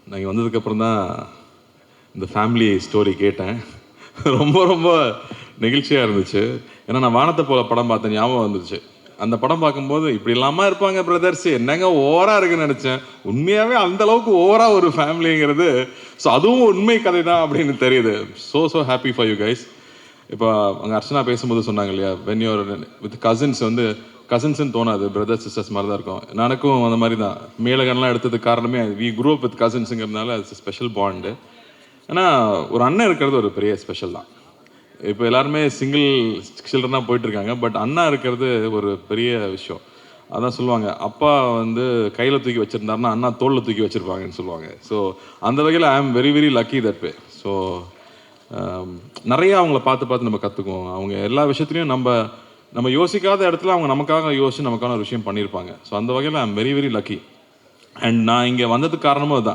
நான் இங்கே வந்ததுக்கப்புறம் தான் இந்த ஃபேமிலி ஸ்டோரி கேட்டேன். ரொம்ப ரொம்ப நெகிழ்ச்சியாக இருந்துச்சு. ஏன்னா நான் வானத்தை போல படம் பார்த்தேன், ஞாபகம் வந்துருச்சு. அந்த படம் பார்க்கும்போது இப்படி இல்லாமல் இருப்பாங்க பிரதர்ஸ், என்னங்க ஓவராக இருக்குன்னு நினச்சேன். உண்மையாகவே அந்த அளவுக்கு ஓவராக ஒரு ஃபேமிலிங்கிறது, ஸோ அதுவும் உண்மை கதை தான் அப்படின்னு தெரியுது. So happy for you guys. இப்போ அங்கே அர்ச்சனா பேசும்போது சொன்னாங்க இல்லையா, வென் யூர் வித் கசின்ஸ் வந்து கசின்ஸ்ன்னு தோணாது, பிரதர்ஸ் சிஸ்டர்ஸ் மாதிரி தான் இருக்கும். எனக்கும் அந்த மாதிரி தான். மேலகன்லாம் எடுத்ததுக்கு காரணமே வி குரூ அப் வித் கசின்ஸுங்கிறதுனால அது ஸ்பெஷல் பாண்டு. ஆனால் ஒரு அண்ணன் இருக்கிறது ஒரு பெரிய ஸ்பெஷல் தான். இப்போ எல்லாருமே சிங்கிள் சில்ட்ரனாக போயிட்டுருக்காங்க, பட் அண்ணா இருக்கிறது ஒரு பெரிய விஷயம். அதான் சொல்லுவாங்க, அப்பா வந்து கையில் தூக்கி வச்சுருந்தாருன்னா அண்ணா தோளில் தூக்கி வச்சுருப்பாங்கன்னு சொல்லுவாங்க. ஸோ அந்த வகையில் I am very very lucky that way. So நிறைய அவங்கள பார்த்து பார்த்து நம்ம கற்றுக்குவோம். அவங்க எல்லா விஷயத்துலையும் நம்ம யோசிக்காத இடத்துல அவங்க நமக்காக யோசிச்சு நமக்கான ஒரு விஷயம் பண்ணியிருப்பாங்க. ஸோ அந்த வகையில் I am very very lucky. And நான் இங்கே வந்ததுக்கு காரணமும் அதுதான்.